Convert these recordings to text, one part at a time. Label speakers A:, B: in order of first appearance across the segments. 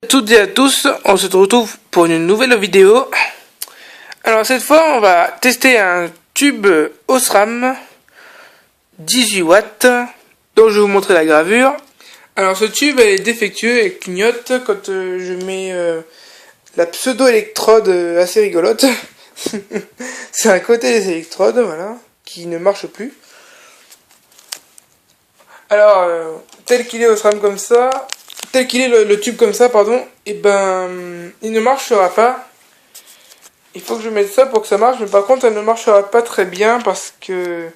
A: Toutes et à tous, on se retrouve pour une nouvelle vidéo. Alors cette fois on va tester un tube Osram 18 watts dont je vais vous montrer la gravure. Alors ce tube est défectueux et clignote quand je mets la pseudo-électrode assez rigolote. C'est un côté des électrodes, voilà, qui ne marche plus. Alors tel qu'il est Osram comme ça, tel qu'il est le tube comme ça, pardon, et ben il ne marchera pas. Il faut que je mette ça pour que ça marche, mais par contre elle ne marchera pas très bien parce que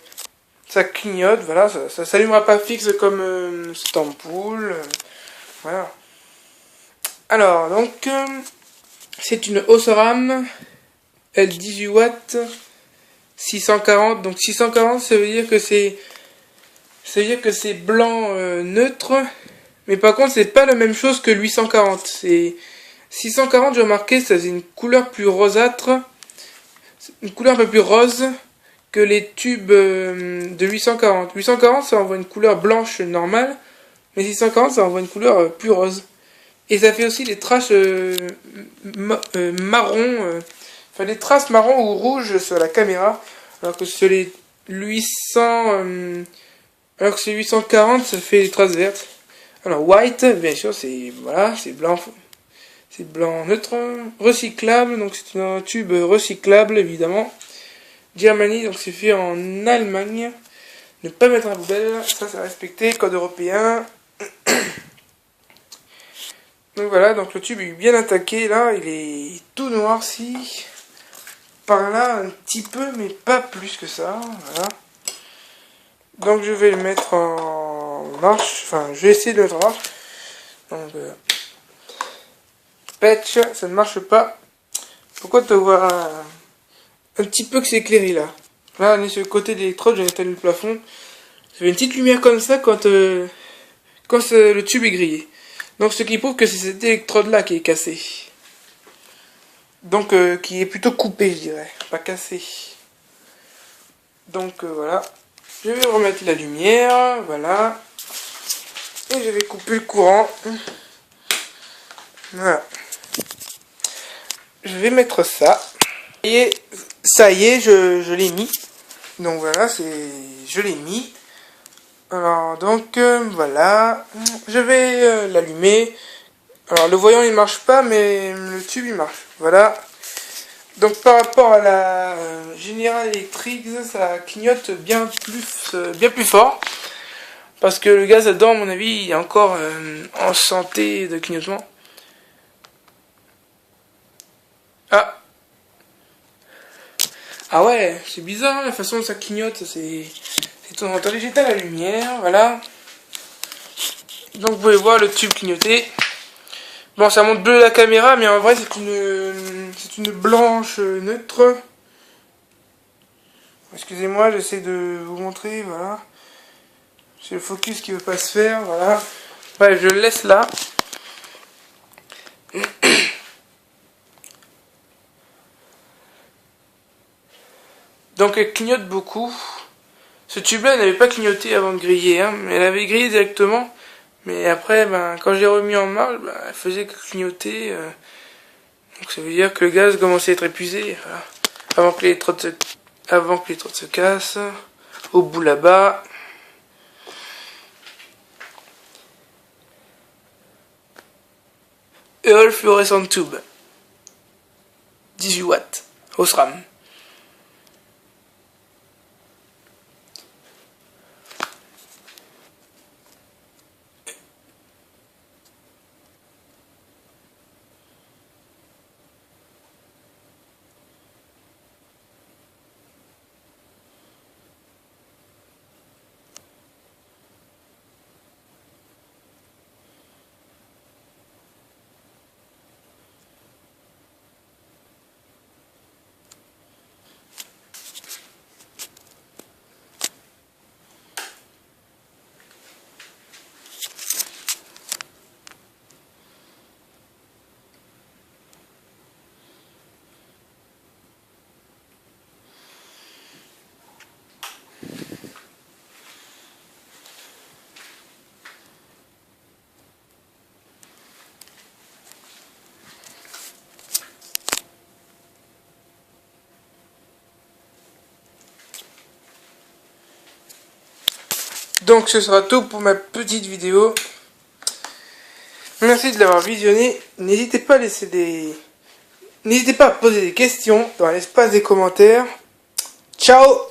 A: ça clignote, voilà, ça s'allumera pas fixe comme cette ampoule, voilà. Alors donc c'est une Osram L18 watts 640, donc 640 ça veut dire que c'est blanc neutre, mais par contre c'est pas la même chose que 840. C'est 640, j'ai remarqué, ça faisait une couleur plus rosâtre, une couleur un peu plus rose que les tubes de 840. 840 ça envoie une couleur blanche normale, mais 640 ça envoie une couleur plus rose. Et ça fait aussi des traces marron, enfin des traces marron ou rouge sur la caméra, alors que sur les 840 ça fait des traces vertes. Alors white, bien sûr, c'est voilà, c'est blanc neutre, recyclable, donc c'est un tube recyclable évidemment. Germany, donc c'est fait en Allemagne. Ne pas mettre à la poubelle, ça c'est respecté, code européen. Donc voilà, donc le tube est bien attaqué là, il est tout noirci. Par là un petit peu, mais pas plus que ça, voilà. Donc je vais le mettre en marche, enfin je vais essayer de le mettre en marche. Donc patch, ça ne marche pas. Pourquoi te voir un petit peu que c'est éclairé là. Là on est sur le côté de l'électrode, j'ai éteint le plafond. Ça fait une petite lumière comme ça quand le tube est grillé. Donc ce qui prouve que c'est cette électrode là qui est cassée. Donc qui est plutôt coupée, je dirais, pas cassée. Donc voilà. Je vais remettre la lumière, voilà. Et je vais couper le courant. Voilà. Je vais mettre ça. Et ça y est, je l'ai mis. Donc voilà, je l'ai mis. Alors donc voilà. Je vais l'allumer. Alors le voyant il marche pas, mais le tube il marche. Voilà. Donc par rapport à la General Electric, ça clignote bien plus fort. Parce que le gaz là-dedans, à mon avis, il est encore en santé de clignotement. Ah ouais, c'est bizarre la façon dont ça clignote, c'est tout. Attendez, j'éteins la lumière, voilà. Donc vous pouvez voir le tube clignoter. Bon, ça monte bleu la caméra, mais en vrai c'est une blanche neutre. Excusez-moi, j'essaie de vous montrer, voilà. C'est le focus qui veut pas se faire, voilà. Ouais, je le laisse là. Donc elle clignote beaucoup. Ce tube-là n'avait pas clignoté avant de griller, hein, mais elle avait grillé directement. Mais après, quand j'ai remis en marche, elle faisait que clignoter. Donc ça veut dire que le gaz commençait à être épuisé. Voilà. Avant que l'électrode se casse. Au bout là-bas. Earl Fluorescent Tube. 18 watts. Osram. Donc ce sera tout pour ma petite vidéo. Merci de l'avoir visionné. N'hésitez pas à poser des questions dans l'espace des commentaires. Ciao!